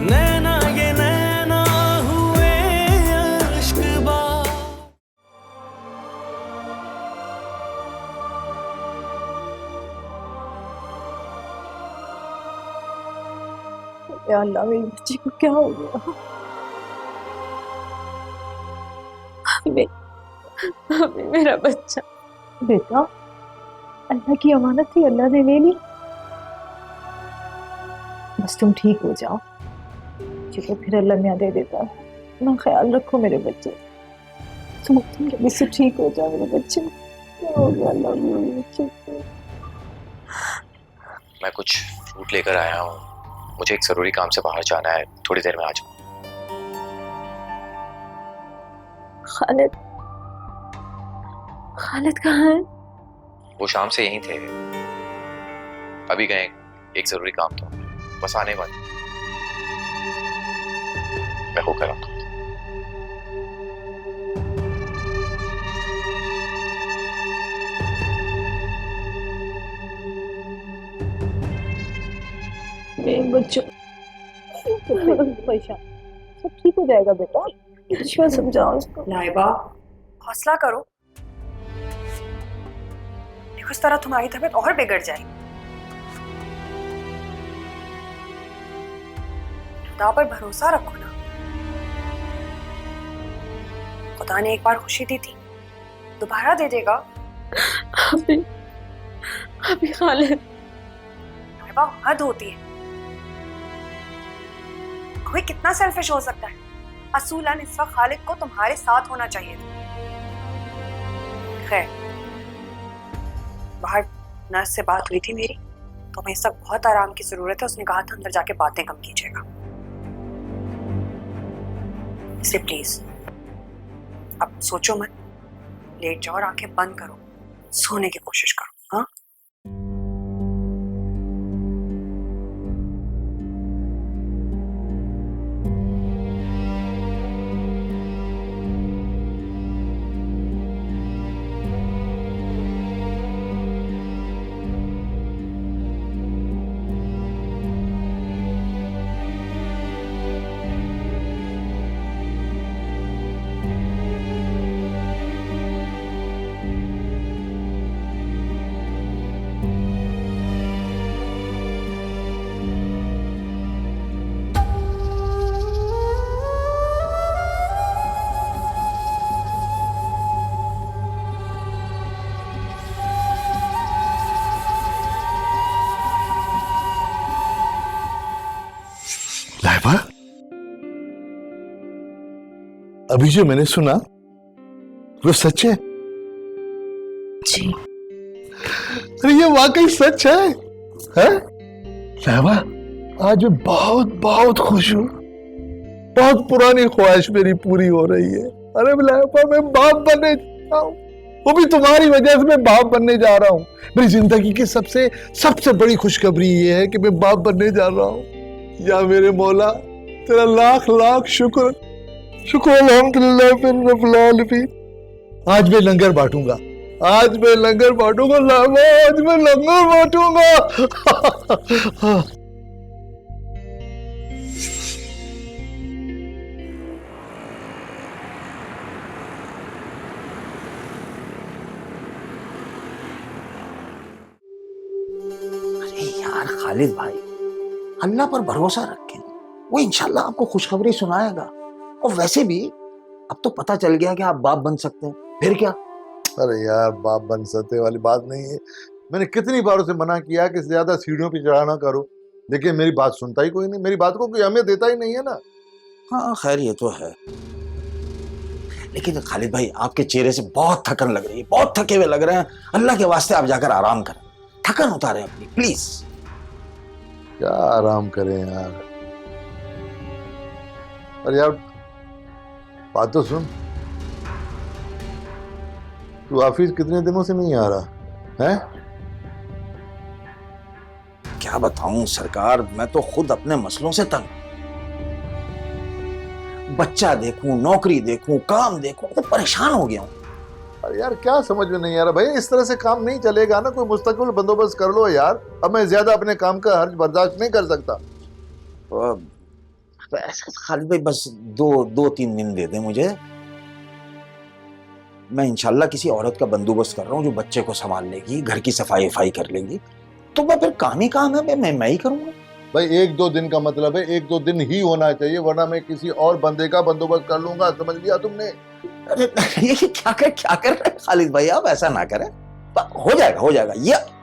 नैना ये नैना हुए अश्कबा। या अल्लाह, मेरी बच्ची को क्या हो गया? अभी मेरा बच्चा। बेटा, अल्लाह की अमानत थी, अल्लाह ने ले ली। बस तुम ठीक हो जाओ, चलो फिर अल्लाह न्याय दे देता है ना। ख्याल रखो मेरे बच्चे, तुम जल्दी से ठीक हो जाओ मेरे बच्चे। क्या हो गया अल्लाह, मेरे बच्चे को? मैं कुछ फ्रूट लेकर आया हूँ, मुझे एक जरूरी काम से बाहर जाना है, थोड़ी देर में आ जाऊँ। खालिद, खालिद कहाँ है? वो शाम से यहीं थे, अभी गए एक जरूरी काम था, बस आने वाले। मैं होकर आता हूँ। मेरे बच्चों परेशान, सब ठीक हो जाएगा बेटा। ईश्वर समझाओ उसको। लाइबा, हौसला करो, देखो इस तरह तुम्हारी तबीयत और बिगड़ जाए। खुदा पर भरोसा रखो ना, खुदा ने एक बार खुशी दी थी, दोबारा दे देगा। अभी अभी खालिद, लाइबा हद होती है, कोई कितना सेल्फिश हो सकता है। असूलन इस वक्त खालिद को तुम्हारे साथ होना चाहिए था। खैर, बाहर नर्स से बात हुई थी मेरी, तो हमें इस वक्त बहुत आराम की जरूरत है। उसने कहा था अंदर जाके बातें कम कीजिएगा, इसलिए प्लीज अब सोचो मत, लेट जाओ और आंखें बंद करो, सोने की कोशिश करो। हाँ, लाइबा, अभी जो मैंने सुना वो सच है? जी। अरे ये वाकई सच है, हैं? लाइबा, आज मैं बहुत बहुत खुश हूँ, बहुत पुरानी ख्वाहिश मेरी पूरी हो रही है। अरे लाइबा, मैं बाप बनने जा रहा हूँ, वो भी तुम्हारी वजह से मैं बाप बनने जा रहा हूँ। मेरी जिंदगी की सबसे सबसे बड़ी खुशखबरी ये है कि मैं बाप बनने जा रहा हूँ। या मेरे मौला, तेरा लाख लाख शुक्र, शुक्र अल्हम्दुलिल्लाह फिर रब्बिल आलमीन। आज मैं लंगर बांटूंगा, आज मैं लंगर बांटूंगा लाइबा, आज मैं लंगर बांटूंगा। अरे यार खालिद भाई, अल्लाह पर भरोसा रखें, वो इंशाल्लाह आपको खुशखबरी सुनाएगा। और वैसे भी अब तो पता चल गया कि आप बाप बन सकते हैं, फिर क्या। अरे यार, बाप बन सकते वाली बात नहीं है। मैंने कितनी बार उसे मना किया कि ज्यादा सीढ़ियों पे चढ़ा ना करो, लेकिन मेरी बात सुनता ही कोई नहीं, मेरी बात को कोई अहमियत देता ही नहीं है ना। हाँ खैर, ये तो है, लेकिन खालिद भाई आपके चेहरे से बहुत थकन लग रही है, बहुत थके हुए लग रहे हैं। अल्लाह के वास्ते आप जाकर आराम करें, थकन उतारें अपनी, प्लीज। क्या आराम करें यार। अरे यार, बात तो सुन, तू ऑफिस कितने दिनों से नहीं आ रहा है? क्या बताऊं सरकार, मैं तो खुद अपने मसलों से तंग। बच्चा देखूं, नौकरी देखूं, काम देखूं, तो परेशान हो गया हूं। अरे यार, क्या समझ में नहीं आ रहा भाई, इस तरह से काम नहीं चलेगा ना, कोई मुस्तकिल बंदोबस्त कर लो यार। अब मैं ज्यादा अपने काम का हर्ज बर्दाश्त नहीं कर सकता। ऐसा खालिद भाई बस 2-3 दिन दे दे मुझे। मैं इंशाल्लाह किसी औरत का बंदोबस्त कर रहा हूँ जो बच्चे को संभाल लेगी, घर की सफाई वफाई कर लेगी। तो मैं फिर काम ही काम है, मैं ही करूंगा। भाई 1-2 दिन का मतलब है 1-2 दिन ही होना चाहिए, वरना मैं किसी और बंदे का बंदोबस्त कर लूंगा, समझ लिया तुमने? अरे ये क्या कर रहे हैं खालिद भाई, आप ऐसा ना करें। हो जाएगा।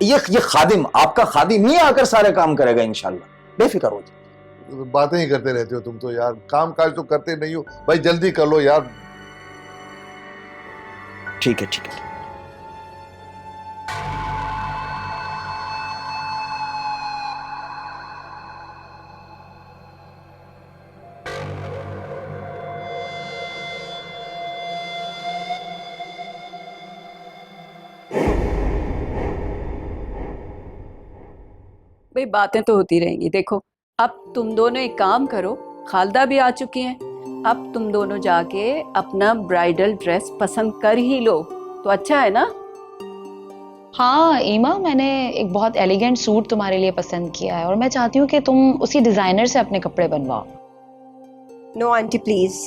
ये खादिम, आपका खादिम ही आकर सारे काम करेगा इंशाल्लाह, बेफिक्र हो जाए। बातें ही करते रहते हो तुम तो यार, काम काज तो करते नहीं हो। भाई जल्दी कर लो यार। ठीक है। भाई बातें तो होती रहेंगी। देखो अब तुम दोनों एक काम करो, खालदा भी आ चुकी हैं, अब तुम दोनों जाके अपना ब्राइडल ड्रेस पसंद कर ही लो तो अच्छा है ना? हाँ ईमा, मैंने एक बहुत एलिगेंट सूट तुम्हारे लिए पसंद किया है और मैं चाहती हूँ कि तुम उसी डिजाइनर से अपने कपड़े बनवाओ। नो आंटी प्लीज,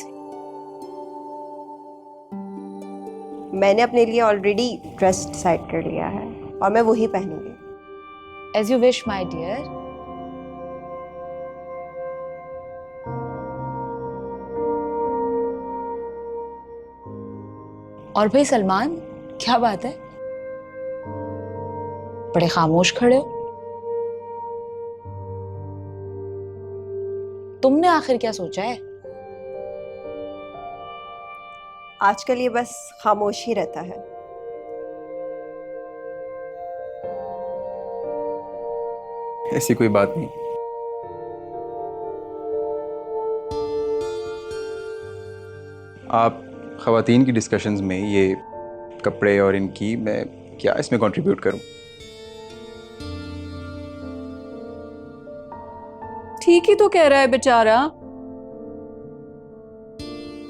मैंने अपने लिए ऑलरेडी ड्रेस डिसाइड कर लिया है और मैं वही पहनूंगी। As you wish my dear. और भाई सलमान, क्या बात है, बड़े खामोश खड़े हो? तुमने आखिर क्या सोचा है? आजकल ये बस खामोश ही रहता है। ऐसी कोई बात नहीं। आप ख़वातीन की डिस्कशंस में ये कपड़े और इनकी मैं क्या इसमें कंट्रीब्यूट करूं? ठीक ही तो कह रहा है बेचारा।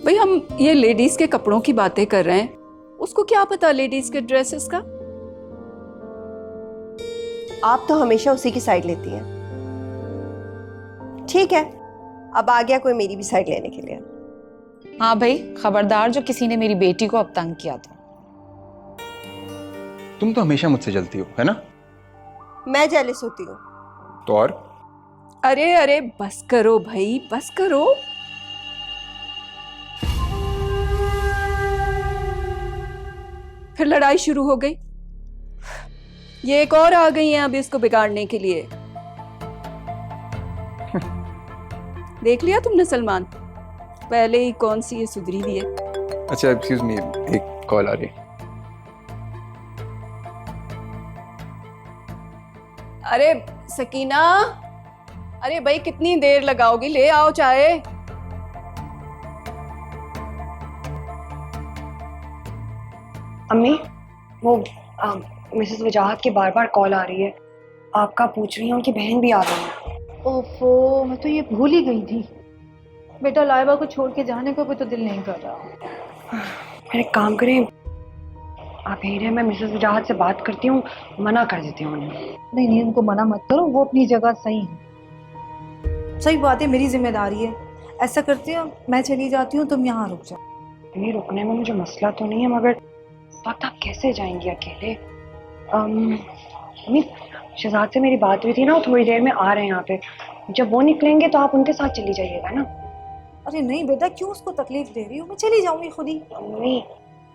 भाई हम ये लेडीज के कपड़ों की बातें कर रहे हैं, उसको क्या पता लेडीज के ड्रेसेस का। आप तो हमेशा उसी की साइड लेती हैं। ठीक है, अब आ गया कोई मेरी भी साइड लेने के लिए। हाँ भाई खबरदार, जो किसी ने मेरी बेटी को अब तंग किया था। तुम तो हमेशा मुझसे जलती हो, है ना? मैं जेलस होती हूँ तो और? अरे बस करो भाई, बस करो। फिर लड़ाई शुरू हो गई। ये एक और आ गई है अभी इसको बिगाड़ने के लिए। देख लिया तुमने सलमान, पहले ही कौन सी ये सुधरी हुई है। अच्छा एक्सक्यूज मी, एक कॉल आ रही। अरे सकीना, अरे भाई कितनी देर लगाओगी, ले आओ चाय। अम्मी, वो मिसेस वजाहत की बार बार कॉल आ रही है, आपका पूछ रही है, उनकी बहन भी आ गई है। ओफो, मैं तो ये भूल ही गई थी। बेटा लाइबा को छोड़ के जाने का भी तो दिल नहीं कर रहा। फिर एक काम करें, आप यहीं रहे, मैं मिसेस वजाहत से बात करती हूँ, मना कर देती हूँ उन्हें। नहीं, उनको मना मत करो, वो अपनी जगह सही है। सही बात है, मेरी जिम्मेदारी है। ऐसा करती हूँ, मैं चली जाती हूँ, तुम यहाँ रुक जाओ। नहीं, रुकने में मुझे मसला तो नहीं है, मगर वक्त आप कैसे जाएंगी अकेले? अम्मी, शहजाद से मेरी बात हुई थी ना, वो थोड़ी देर में आ रहे हैं यहाँ पे। जब वो निकलेंगे तो आप उनके साथ चली जाइएगा ना। अरे नहीं बेटा, क्यों उसको तकलीफ दे रही हो, मैं चली जाऊंगी खुद ही। अम्मी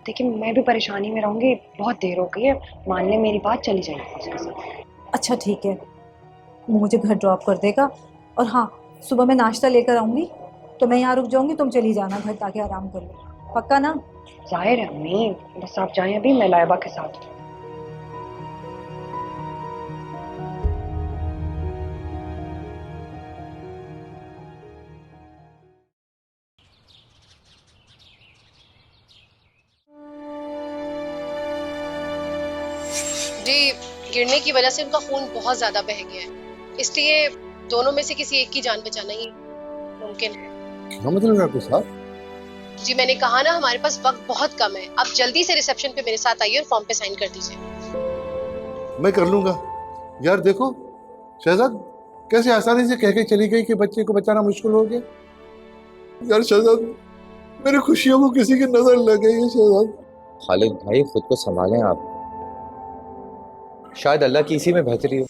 देखिए, मैं भी परेशानी में रहूंगी, बहुत देर हो गई है, मान ले मेरी बात, चली जाइएगा उसके साथ। अच्छा ठीक है, वो मुझे घर ड्रॉप कर देगा। और हाँ, सुबह मैं नाश्ता लेकर आऊंगी, तो मैं यहाँ रुक जाऊंगी, तुम चली जाना घर, ताकि आराम कर लो। पक्का ना? जाहिर है अम्मी, बस आप जाएं अभी, मैं लाइबा के साथ। जी, गिरने की वजह से उनका खून बहुत ज्यादा बह गया है, इसलिए दोनों में से किसी एक की जान बचाना ही मुमकिन है। क्या मतलब आपके साथ? जी मैंने कहा ना, हमारे पास वक्त बहुत कम है, आप जल्दी से रिसेप्शन पे मेरे साथ आइए और फॉर्म पे साइन कर दीजिए। मैं कर लूंगा। यार देखो शहजाद कैसे आसानी से कह के चली गई कि बच्चे को बचाना मुश्किल हो गया। यार शहजाद, मेरी खुशियों को किसी की नजर लग गई है शहजाद। खालिद भाई खुद को संभालें आप, शायद अल्लाह की इसी में बेहतरी हो।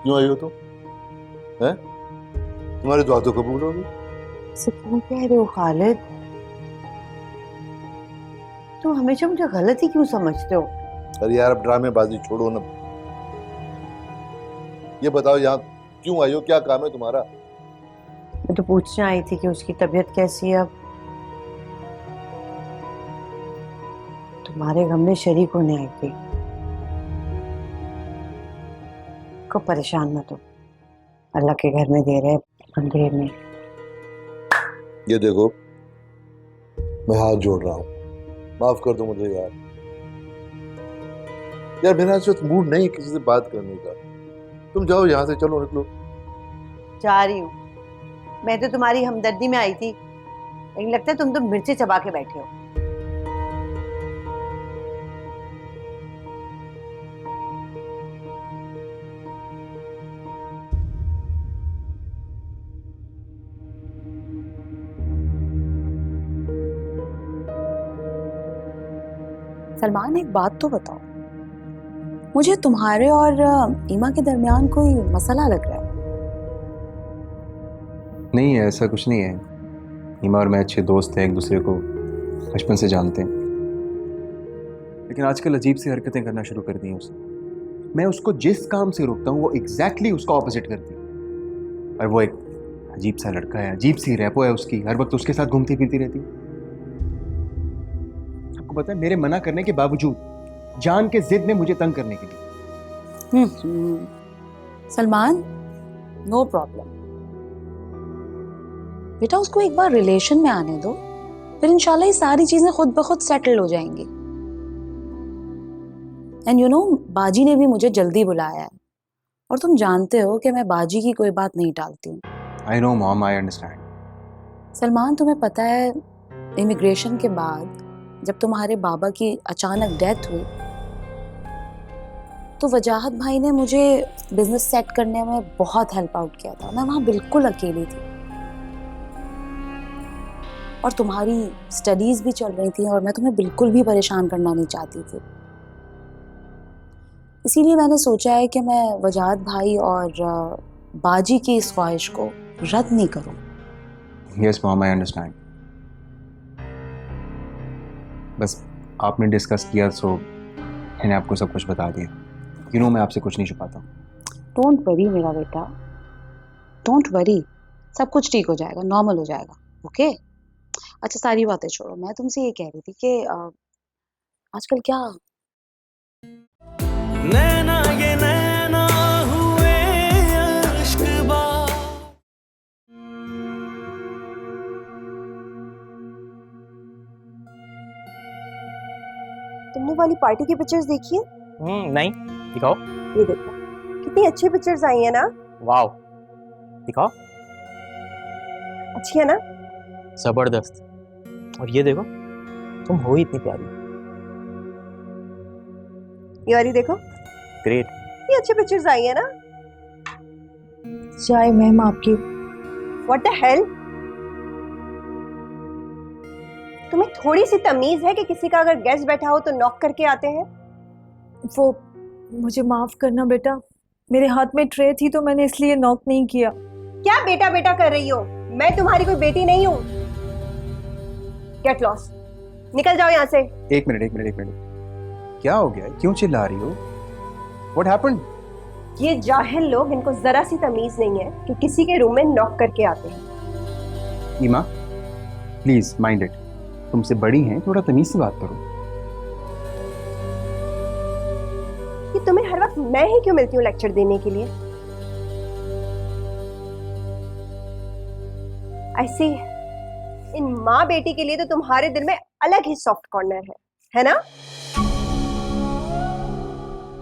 क्यों आई हो तुम? हैं? तुम्हारी दुआ तो कबूल होगी। क्यों कह रहे हो खालिद? तुम हमेशा मुझे गलत ही क्यों समझते हो? अरे यार अब ड्रामेबाजी छोड़ो ना। ये बताओ यहाँ क्यों आई हो, क्या काम है तुम्हारा? मैं तो पूछने आई थी कि उसकी तबीयत कैसी है अब। तुम्हारे गम में शरीक होने आई थी। को परेशान मत हो, अल्लाह के घर में दे रहे अंधेर में। ये देखो, मैं हाथ जोड़ रहा हूँ, माफ कर दो मुझे यार। यार मेरा इस वक्त मूड नहीं किसी से बात करने का। तुम जाओ यहाँ से, चलो निकलो। जा रही हूँ। मैं तो तुम्हारी हमदर्दी में आई थी, लेकिन लगता है तुम तो मिर्ची चबा के बैठे हो। सलमान, एक बात तो बताओ, मुझे तुम्हारे और ईमा के दरमियान कोई मसला लग रहा है? नहीं है, ऐसा कुछ नहीं है। ईमा और मैं अच्छे दोस्त हैं, एक दूसरे को बचपन से जानते हैं, लेकिन आजकल अजीब सी हरकतें करना शुरू कर दी हैं उसने। मैं उसको जिस काम से रोकता हूँ वो एग्जैक्टली उसका ऑपोजिट करती है। और वो एक अजीब सा लड़का है, अजीब सी रैपो है उसकी, हर वक्त उसके साथ घूमती फिरती रहती है। आपको पता है, मेरे मना करने के बावजूद जान के जिद में मुझे तंग करने के लिए। सलमान, नो प्रॉब्लम बेटा, उसको एक बार रिलेशन में आने दो, फिर इंशाल्लाह ये सारी चीजें खुद ब खुद सेटल हो जाएंगी। एंड यू नो, बाजी ने भी मुझे जल्दी बुलाया है, और तुम जानते हो कि मैं बाजी की कोई बात नहीं टालती हूँ। I know mom, I understand. Salman, तुम्हें पता है, इमिग्रेशन के बाद जब तुम्हारे बाबा की अचानक डेथ हुई तो वजाहत भाई ने मुझे बिजनेस सेट करने में बहुत हेल्प आउट किया था। मैं वहां बिल्कुल अकेली थी, और तुम्हारी स्टडीज भी चल रही थी, और मैं तुम्हें बिल्कुल भी परेशान करना नहीं चाहती थी। इसीलिए मैंने सोचा है कि मैं वजाहत भाई और बाजी की इस ख्वाहिश को रद्द नहीं करूं। Yes mom, I understand. बस आपने डिस्कस किया तो मैंने आपको सब कुछ बता दिया। यू नो, मैं आपसे कुछ नहीं छुपाता। डोंट वरी मेरा बेटा, डोंट वरी, सब कुछ ठीक हो जाएगा, नॉर्मल हो जाएगा। ओके? अच्छा, सारी बातें छोड़ो, मैं तुमसे ये कह रही थी कि आजकल क्या नैना ये नैना हुए अश्कबा। तुमने वाली पार्टी की पिक्चर्स देखी है? नहीं, दिखाओ। ये देखो, कितनी अच्छी पिक्चर्स आई है ना? वाओ, दिखाओ। अच्छी है ना? जबरदस्त। और ये देखो, तुम हो ही इतनी प्यारी। ये वाली देखो, ग्रेट। ये अच्छी पिक्चर्स आई है ना? चाय मैम आपकी। What the hell? तुम्हें थोड़ी सी तमीज है कि किसी का अगर गेस्ट बैठा हो तो नॉक करके आते हैं? वो मुझे माफ करना बेटा, मेरे हाथ में ट्रे थी तो मैंने इसलिए नॉक नहीं किया। क्या बेटा बेटा कर रही हो? मैं तुम्हारी कोई बेटी नहीं हूँ। गेट लॉस्ट, निकल जाओ यहाँ से। एक मिनट। क्या हो गया? क्यों चिल्ला रही हो? What happened? ये जाहिल लोग, इनको जरा सी तमीज नहीं है कि किसी के रूम में नॉक करके आते हैं। ईमा, प्लीज माइंड इट। तुमसे बड़ी हैं, थोड़ा तमीज से बात करो। कि तुम्हें हर वक्त मैं ही क्यों मिलती हूँ लेक्चर देने के लिए? ऐसी इन माँ बेटी के लिए तो तुम्हारे दिल में अलग ही सॉफ्ट कॉर्नर है ना?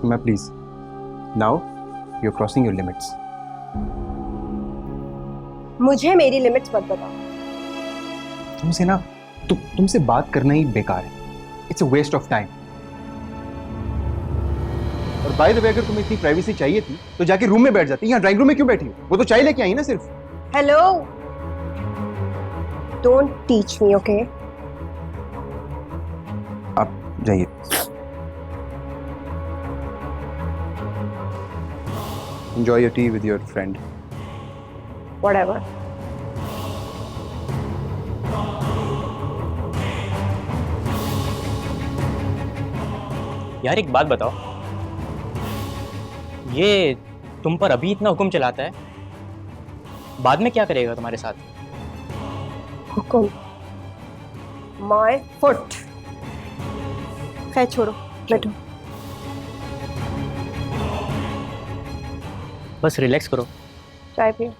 मैं please, now you are crossing your limits. मुझे मेरी लिमिट्स मत बताओ। तुमसे ना तुमसे बात करना ही बेकार है, it's a waste of time. और बाय द वे, अगर तुम्हें इतनी प्राइवेसी चाहिए थी तो जाके रूम में बैठ जाती। यहाँ ड्राइंग रूम में क्यों बैठी हो? वो तो चाय लेके आई ना सिर्फ। Hello, don't teach me, okay? आप जाइए। Enjoy your tea with your friend. Whatever. यार एक बात बताओ, ये तुम पर अभी इतना हुक्म चलाता है, बाद में क्या करेगा तुम्हारे साथ? हुक्म? My foot. खैर छोड़ो, बैठो। बस रिलैक्स करो। चाय पियो।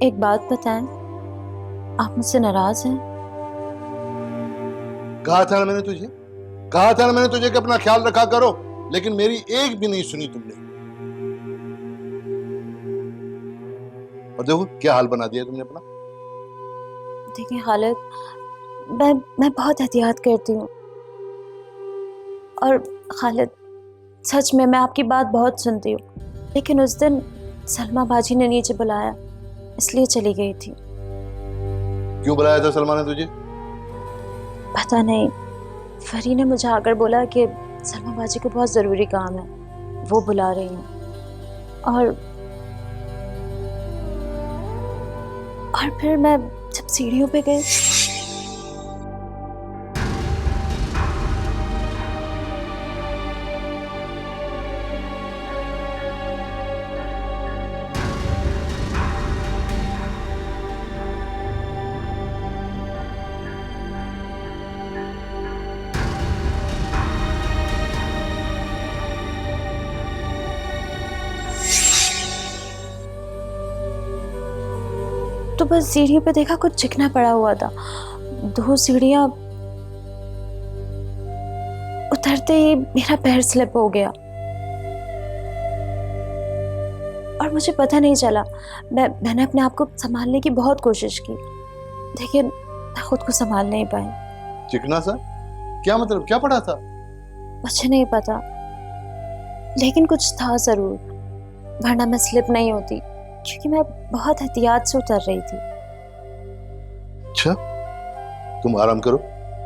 एक बात बताएं, आप मुझसे नाराज हैं? कहा था ना मैंने तुझे, कहा था ना मैंने तुझे कि अपना ख्याल रखा करो, लेकिन मेरी एक भी नहीं सुनी तुमने। और देखो क्या हाल बना दिया तुमने अपना। देखिए खालिद, मैं बहुत एहतियात करती हूँ। और खालिद, सच में मैं आपकी बात बहुत सुनती हूँ, लेकिन उस दिन सलमा बाजी ने नीचे बुलाया, इसलिए चली गई थी। क्यों बुलाया था सलमा ने तुझे? पता नहीं, फरी ने मुझे आकर बोला कि सलमा बाजी को बहुत ज़रूरी काम है, वो बुला रही हैं। और फिर मैं जब सीढ़ियों पे गई, तो बस सीढ़ियों पे देखा कुछ चिकना पड़ा हुआ था। 2 सीढ़ियां उतरते ही मेरा पैर स्लिप हो गया और मुझे पता नहीं चला। मैंने अपने आप को संभालने की बहुत कोशिश की, लेकिन मैं खुद को संभाल नहीं पाई। चिकना सा? क्या मतलब, क्या पड़ा था? मुझे नहीं पता, लेकिन कुछ था जरूर, वरना मैं स्लिप नहीं होती, क्योंकि मैं बहुत एहतियात से उतर रही थी। अच्छा, तुम आराम करो,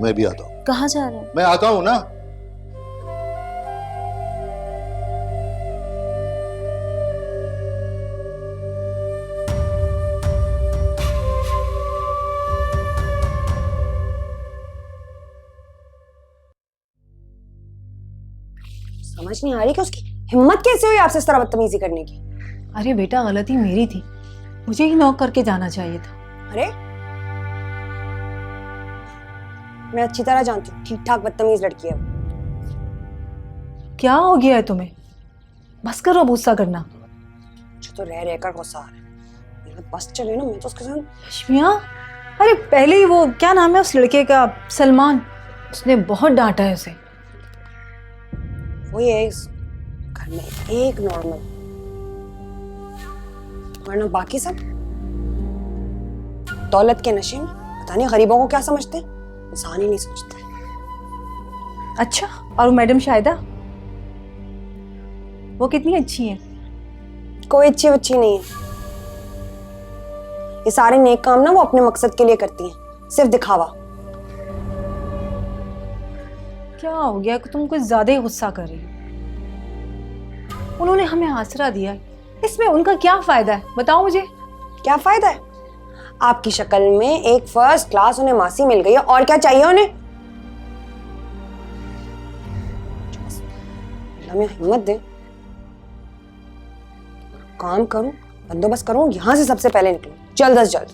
मैं भी आता हूँ। कहाँ जा रहे हैं? मैं आता हूँ ना। समझ नहीं आ रही कि उसकी हिम्मत कैसे हुई आपसे इस तरह बदतमीजी करने की। अरे बेटा, गलती मेरी थी, मुझे ही नॉक करके जाना चाहिए था। अरे मैं अच्छी तरह जानती हूँ, ठीक ठाक बदतमीज लड़की है वो। क्या हो गया है तुम्हें? बस करो गुस्सा करना। मुझे तो रह रहकर गुस्सा आ रहा है। मेरा बस चले ना, मैं तो उसके साथ। रश्मिया, अरे पहले ही वो क्या नाम है उस लड़के का, सलमान, उसने बहुत डांटा है उसे। वो ये इस घर में एक नॉर्मल, वरना बाकी सब दौलत के नशे में। पता नहीं गरीबों को क्या समझते हैं, इंसान ही नहीं समझते। अच्छा, और मैडम शाहिदा, वो कितनी अच्छी है? कोई अच्छी बच्ची नहीं है। ये सारे नेक काम ना वो अपने मकसद के लिए करती हैं, सिर्फ दिखावा। क्या हो गया कि तुम कुछ ज्यादा ही गुस्सा कर रही हो? उन्होंने हमें आसरा दिया है, इसमें उनका क्या फायदा है, बताओ मुझे। क्या फायदा है? आपकी शक्ल में एक फर्स्ट क्लास उन्हें मासी मिल गई है, और क्या चाहिए उन्हें? हमें हिम्मत दे, काम करूं, बंदोबस्त करूं, यहां से सबसे पहले निकलूं, जल्द अज जल्द।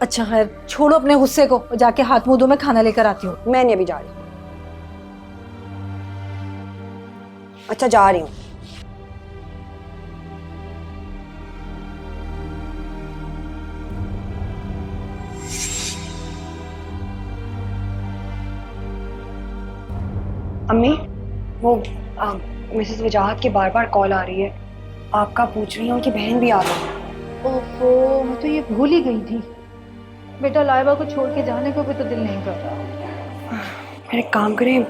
अच्छा खैर, छोड़ो अपने गुस्से को, जाके हाथ मुंह धो, मैं खाना लेकर आती हूँ। मैं नहीं अभी जा रही। अच्छा जा रही हूँ। अम्मी वो मिसेस वजाहत की बार बार कॉल आ रही है, आपका पूछ रही है, उनकी बहन भी आ गई है। ओहो, मैं तो ये भूल ही गई थी। बेटा लाइबा को छोड़ के जाने को भी तो दिल नहीं कर रहा। फिर एक काम करें,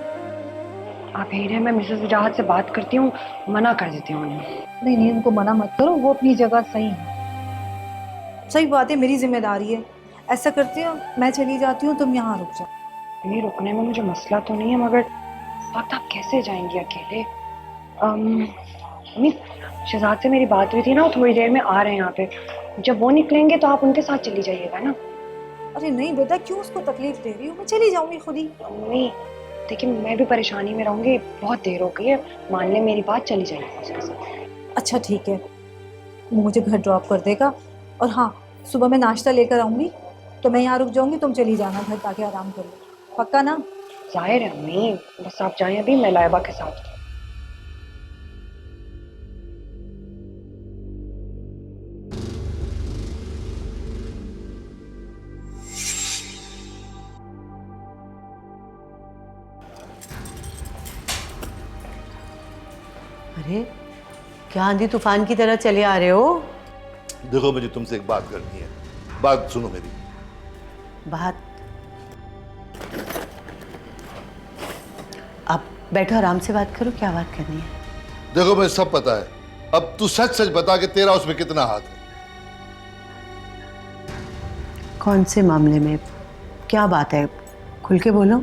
आप यहीं रहे, मैं मिसेस वजाहत से बात करती हूँ, मना कर देती हूँ उन्हें। नहीं नहीं, उनको मना मत करो, वो अपनी जगह सही है। सही बात है, मेरी जिम्मेदारी है। ऐसा करती हूँ, मैं चली जाती हूँ, तुम यहाँ रुक जाओ। नहीं, रुकने में मुझे मसला तो नहीं है, मगर वक्त आप कैसे जाएंगी अकेले? अम्मी, शहजाद से मेरी बात हुई थी ना, वो थोड़ी देर में आ रहे हैं यहाँ पे। जब वो निकलेंगे तो आप उनके साथ चली जाइएगा ना। अरे नहीं बेटा, क्यों उसको तकलीफ दे रही हूँ, मैं चली जाऊंगी खुद ही। अम्मी देखिए, मैं भी परेशानी में रहूंगी, बहुत देर हो गई है, मान ले मेरी बात, चली जाइएगा उसके साथ। अच्छा ठीक है, वो मुझे घर ड्रॉप कर देगा। और हाँ, सुबह मैं नाश्ता लेकर आऊंगी, तो मैं यहाँ रुक जाऊंगी, तुम चली जाना घर, ताकि आराम कर लो। पक्का ना? जाहिर है अम्मी, बस आप जाएं अभी, मैं लाइबा के साथ। अरे क्या आंधी तूफान की तरह चले आ रहे हो? देखो, मुझे तुमसे एक बात करनी है, बात सुनो मेरी। बात? अब बैठो, आराम से बात करो, क्या बात करनी है? देखो, मुझे सब पता है, अब तू सच सच बता कि तेरा उसमें कितना हाथ है। कौन से मामले में? क्या बात है, खुल के बोलो।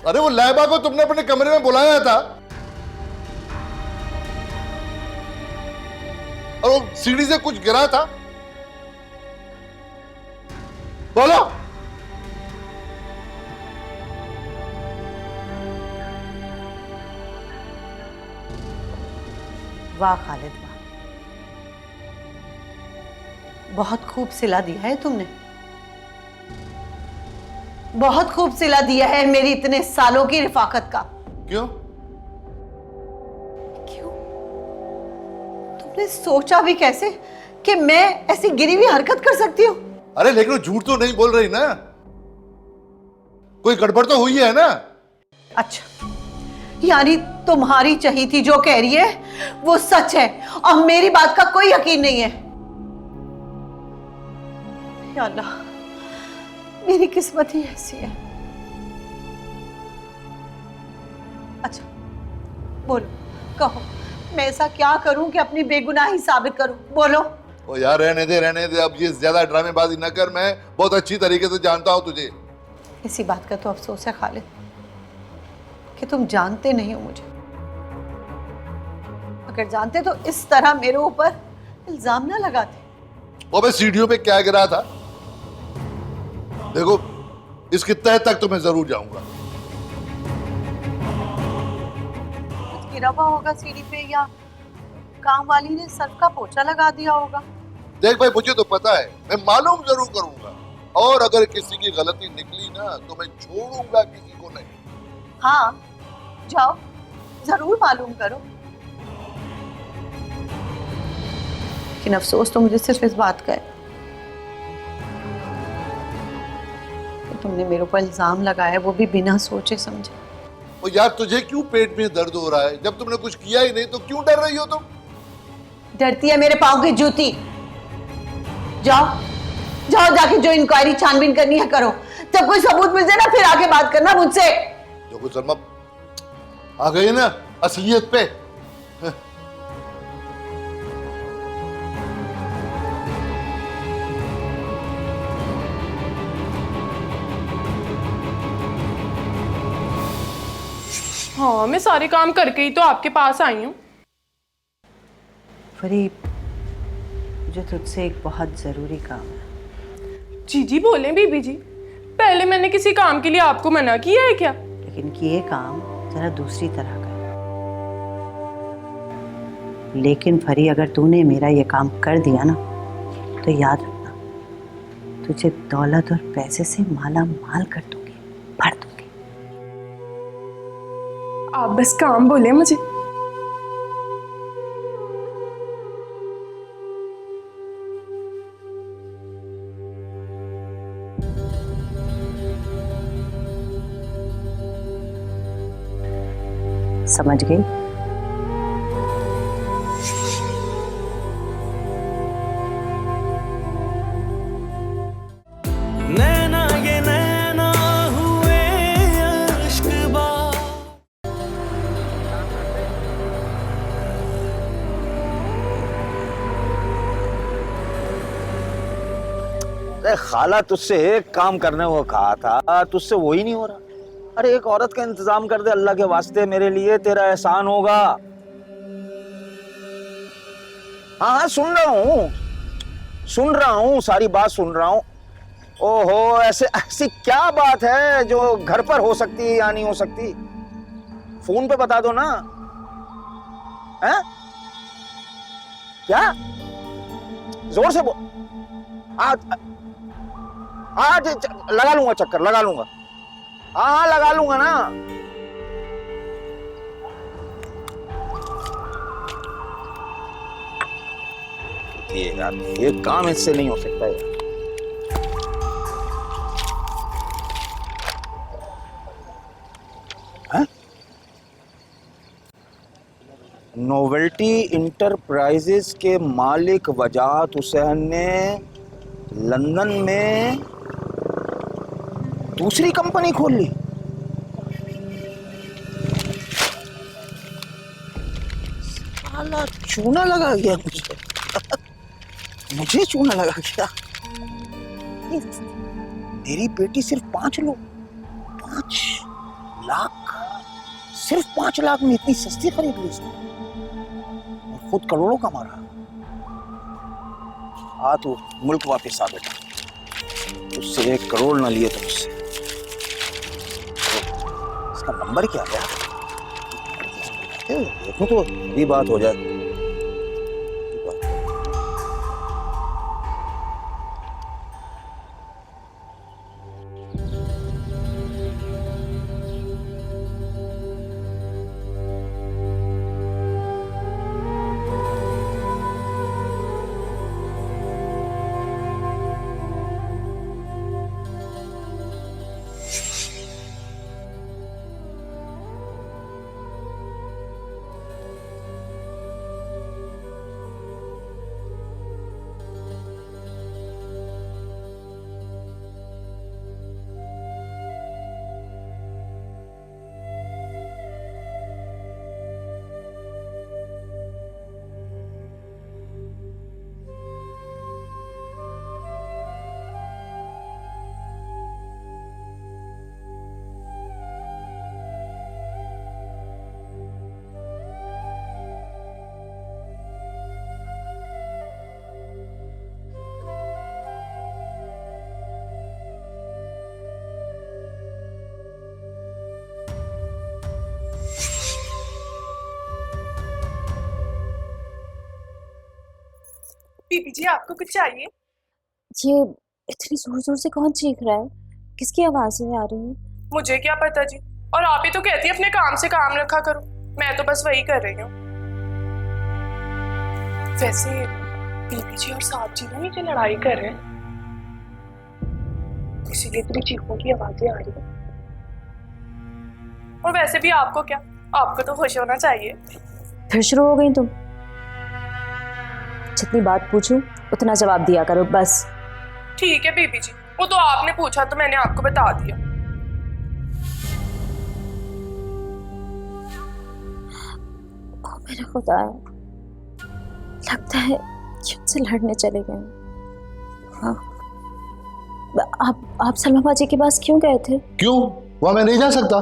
अरे वो लाइबा को तुमने अपने कमरे में बुलाया था, और वो सीढ़ी से कुछ गिरा था, बोलो। वाह खालिद वाह, बहुत खूब सिला दिया है तुमने, बहुत खूब सिला दिया है मेरी इतने सालों की रिफाकत का। क्यों? तुमने सोचा भी कैसे कि मैं ऐसी गिरी हुई हरकत कर सकती हूँ? अरे लेकिन वो झूठ तो नहीं बोल रही ना, कोई गड़बड़ तो हुई है ना? अच्छा, यानी तुम्हारी चहीती जो कह रही है वो सच है और मेरी बात का कोई यकीन नहीं है? या अल्लाह, मेरी किस्मत ही ऐसी है। अच्छा बोलो, कहो, मैं ऐसा क्या करूं कि अपनी बेगुनाही साबित करूं? बोलो। ओ यार, रहने दे, अब ये ज्यादा ड्रामेबाजी न कर, मैं बहुत अच्छी तरीके से जानता हूं तुझे। इसी बात का तो अफसोस है खालिद कि तुम जानते नहीं हो मुझे। अगर जानते तो इस तरह मेरे ऊपर इल्जाम ना लगाते। वो मैं सीढ़ियों पे क्या गिरा था, देखो इसकी तह तक तो मैं जरूर जाऊंगा। कुछ गिरा हुआ होगा सीढ़ी पे, या काम वाली ने सर्फ का पोछा लगा दिया होगा। देख भाई, मुझे तो पता है, मैं मालूम जरूर करूंगा, और अगर किसी की गलती निकली ना तो मैं छोड़ूंगा किसी को नहीं। हाँ जाओ, जरूर मालूम करो। लेकिन अफसोस तो मुझे सिर्फ इस बात का है कि तुमने मेरे ऊपर इल्जाम लगाया, वो भी बिना सोचे समझे। ओ यार, तुझे क्यों पेट में दर्द हो रहा है? जब तुमने कुछ किया ही नहीं तो क्यों डर रही हो तुम? डरती है मेरे पाँव की जूती। जाओ जाओ, जाके जो इंक्वायरी छानबीन करनी है करो, जब कोई सबूत मिल जाए ना फिर आके बात करना मुझसे। जो कुछ सलमा आ गई ना असलियत पे। हाँ, मैं सारे काम करके ही तो आपके पास आई हूँ। फरी, मुझे तुझसे एक बहुत जरूरी काम है। जी जी बोलें बीबी जी, पहले मैंने किसी काम के लिए आपको मना किया है क्या? लेकिन कि ये काम जरा दूसरी तरह का है। लेकिन फरी, अगर तूने मेरा ये काम कर दिया ना तो याद रखना, तुझे दौलत और पैसे से माला माल कर दूंगी, भर दूंगी। आप बस काम बोले मुझे। समझ गई? नैना ये नैना हुए अश्कबा। अरे खाला, तुझसे एक काम करने को कहा था, तुझसे वो ही नहीं हो रहा। अरे एक औरत का इंतजाम कर दे अल्लाह के वास्ते मेरे लिए, तेरा एहसान होगा। हाँ हाँ सुन रहा हूँ, सारी बात सुन रहा हूँ। ओहो, ऐसी क्या बात है जो घर पर हो सकती है या नहीं हो सकती? फोन पे बता दो ना। हैं? क्या? जोर से बोल। आज लगा लूंगा चक्कर, लगा लूंगा। हाँ लगा लूंगा ना। ये यार, ये काम इससे नहीं हो सकता यार। नोवेल्टी इंटरप्राइजेस के मालिक वजाहत हुसैन ने लंदन में दूसरी कंपनी खोल ली। साला चूना लगा गया मुझे। मुझे चूना लगा गया। मेरी बेटी सिर्फ 5 लाख, सिर्फ 5 लाख में इतनी सस्ती खरीद ली इसने, और खुद करोड़ों कमा रहा। आ तू मुल्क वापस आ बेटा, उससे 1 करोड़ ना लिए तो मुझसे। इसका नंबर क्या है? देखो तो ये बात हो जाए। बीबी जी आपको कुछ चाहिए? ये इतनी जोर जोर से कौन चीख रहा है? किसकी आवाजें आ रही हैं? मुझे क्या पता जी, और आप ही तो कहती है अपने काम से काम रखा करो। मैं तो बस वही कर रही हूँ। वैसे बीबी जी और साहब जी ना नीचे लड़ाई कर रहे हैं, इसीलिए इतनी चीखों की आवाजें आ रही है। और वैसे भी आपको क्या, आपको तो खुश होना चाहिए। फिर शुरू हो गई तुम। जितनी बात पूछूं उतना जवाब दिया करो बस। ठीक है बीबी जी, वो तो आपने पूछा तो मैंने आपको बता दिया। ओ मेरा खुदा, लगता है मुझसे लड़ने चले गए। हाँ, आप सलमा बाजी के पास क्यों गए थे? क्यों? वहां मैं नहीं जा सकता।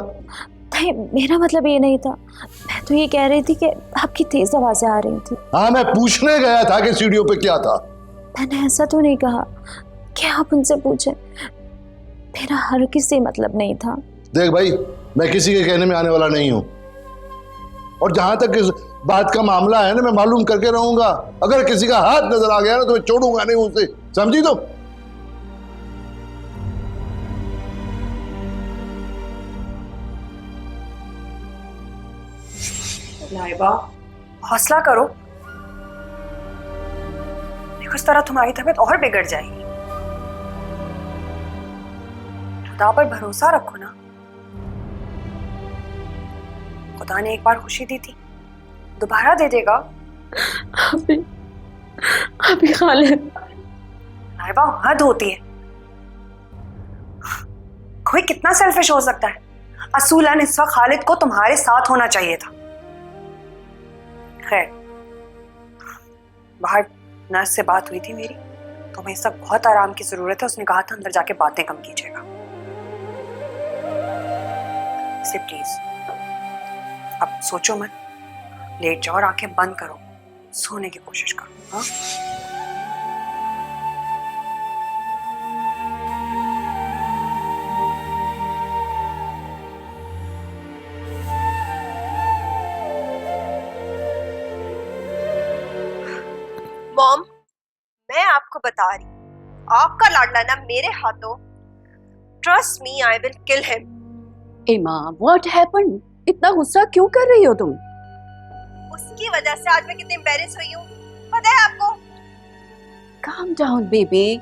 नहीं, मेरा मतलब ये नहीं था। मैं तो ये कह रही थी कि आपकी तेज आवाजें आ रही थी। हाँ, मैं पूछने गया था कि स्टूडियो पे क्या था। मैंने ऐसा तो नहीं कहा कि आप उनसे पूछे। मेरा हर किसी मतलब नहीं था। देख भाई, मैं किसी के कहने में आने वाला नहीं हूँ, और जहां तक इस बात का मामला है ना, मैं मालूम करके रहूंगा। अगर किसी का हाथ नजर आ गया ना तो मैं छोड़ूंगा नहीं उसे, समझी? तो लाइबा, हौसला करो। देखो इस तरह तुम्हारी तबीयत और बिगड़ जाएगी। खुदा पर भरोसा रखो ना। खुदा ने एक बार खुशी दी थी, दोबारा दे देगा। अभी खालिद, नायबा हद होती है। कोई कितना सेल्फिश हो सकता है? असूलन इस वक्त खालिद को तुम्हारे साथ होना चाहिए था। खैर, बाहर नर्स से बात हुई थी मेरी, तुम्हें इस वक्त बहुत आराम की जरूरत है। उसने कहा था अंदर जाके बातें कम कीजिएगा। इसलिए प्लीज अब सोचो मत, लेट जाओ और आंखें बंद करो, सोने की कोशिश करो। हाँ, मॉम, मैं आपको बता रही, आपका लाडला ना मेरे हाथों, trust me I will kill him. एमा, व्हाट हैपेंड? इतना गुस्सा क्यों कर रही हो तुम? उसकी वजह से आज मैं कितनी एम्बैरेस हुई हूँ, पता है आपको? काम डाउन बेबी,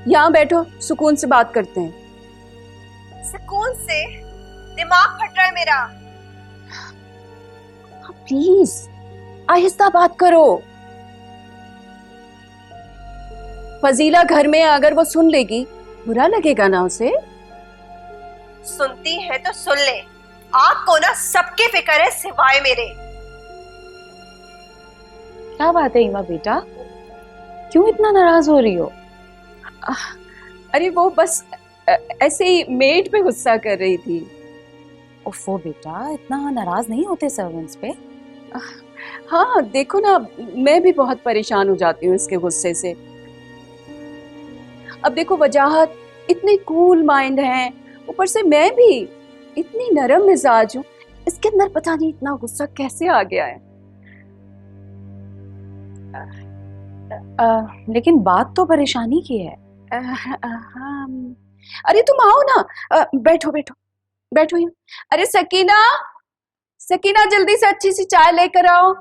यहाँ बैठो, सुकून से बात करते हैं। सुकून से? दिमाग फट रहा है मेरा। प्लीज आहिस्ता बात करो। फजीला घर में अगर वो सुन लेगी, बुरा लगेगा ना उसे? सुनती है तो सुन ले, आपको ना सबकी फिक्र है सिवाय मेरे। क्या बात है ईमा बेटा, क्यों इतना नाराज हो रही हो? अरे वो बस ऐसे ही मेड पे गुस्सा कर रही थी। ओफो बेटा, इतना नाराज नहीं होते सर्वेंट्स पे। हाँ देखो ना, मैं भी बहुत परेशान हो जाती हूँ इसके गुस्से से। अब देखो, वजाहत इतने कूल माइंड हैं, ऊपर से मैं भी इतनी नरम मिजाज हूँ, इसके अंदर पता नहीं इतना गुस्सा कैसे आ गया है। लेकिन बात तो परेशानी की है। अरे तुम आओ ना, बैठो बैठो बैठो यहाँ। अरे सकीना, सकीना जल्दी से अच्छी सी चाय लेकर आओ।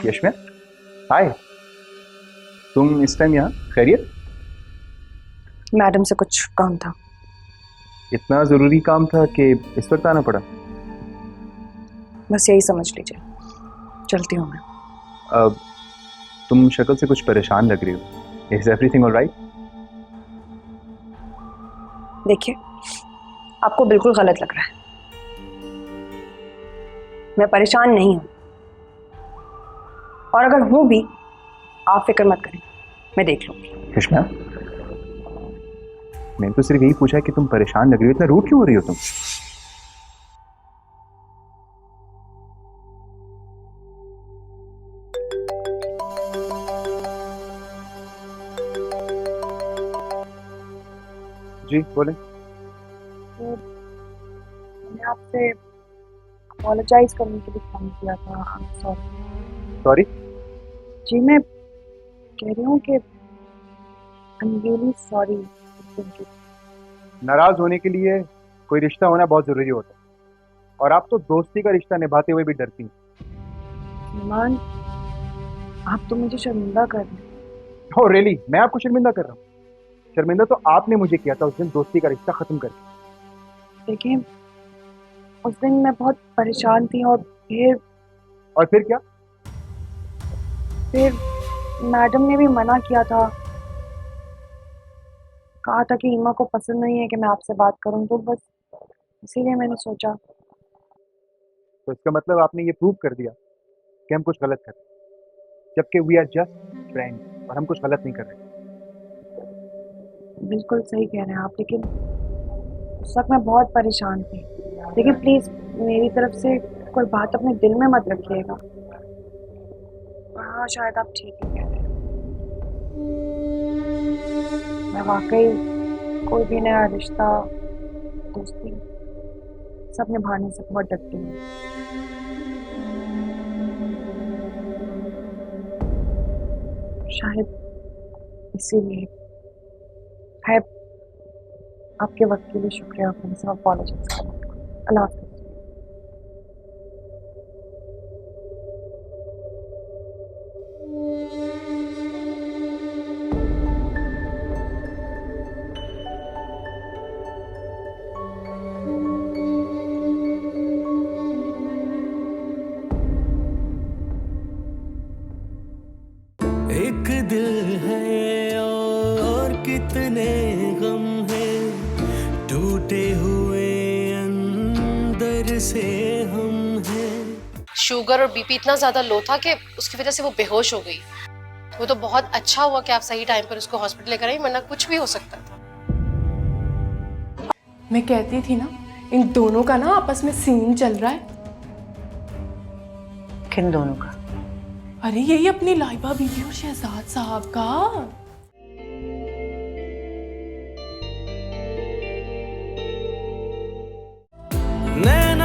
यशम्या, हाय, तुम इस टाइम यहाँ? खैरियत? मैडम से कुछ काम था। इतना जरूरी काम था कि इस वक्त आना पड़ा? बस यही समझ लीजिए, चलती हूँ मैं। अब तुम शक्ल से कुछ परेशान लग रही हो। Is everything alright? देखिए, आपको बिल्कुल गलत लग रहा है। मैं परेशान नहीं हूं, और अगर हूं भी, आप फिक्र मत करें, मैं देख लूंगी। यशम्या, मैंने तो सिर्फ यही पूछा कि तुम परेशान लग रही हो, इतना रूड क्यों हो रही हो तुम? जी बोले। मैंने आपसे अपॉलोजाइज करने के लिए फोन किया था। सॉरी। सॉरी? जी मैं कह रही हूँ कि आई एम रियली सॉरी। नाराज होने के लिए कोई रिश्ता होना बहुत जरूरी होता है, और आप तो दोस्ती का रिश्ता निभाते हुए भी डरती हैं। ईमान, आप तो मुझे शर्मिंदा कर रहे हैं। Oh really? मैं आपको शर्मिंदा कर रहा हूँ? शर्मिंदा तो आपने मुझे किया था उस दिन दोस्ती का रिश्ता खत्म करके। देखिए, उस दिन मैं बहुत परेशान थी, और फिर क्या? फिर मैडम ने भी मना किया था, कहा था कि ईमा को पसंद नहीं है कि मैं आपसे बात करूं, तो बस इसीलिए मैंने सोचा। तो इसका मतलब आपने ये प्रूव कर दिया कि हम कुछ गलत कर रहे हैं, जबकि वी आर जस्ट फ्रेंड्स और हम कुछ गलत नहीं कर रहे। बिल्कुल सही कह रहे हैं आप, लेकिन उस वक्त मैं बहुत परेशान थी। देखिए प्लीज, मेरी तरफ से कोई बात अपने दिल में मत रखिएगा। हाँ, शायद आप ठीक ही कह रहे हैं। मैं वाकई कोई भी नया रिश्ता, दोस्ती सब निभाने से बहुत डरती हूँ। शायद इसीलिए। है, आपके वक्त के लिए शुक्रिया, आपने सब अपॉलोजाइज करने को। अल्लाह हाफ़िज़। कितने गम हैं, टूटे हुए अंदर से हम हैं। शुगर और बीपी इतना ज्यादा लो था कि उसकी वजह से वो बेहोश हो गई। वो तो बहुत अच्छा हुआ कि आप सही टाइम पर उसको हॉस्पिटल लेकर आई, वरना कुछ भी हो सकता था। मैं कहती थी ना, इन दोनों का ना आपस में सीन चल रहा है। किन दोनों का? अरे यही अपनी लाइबा बीबी और शहजाद साहब का। नैना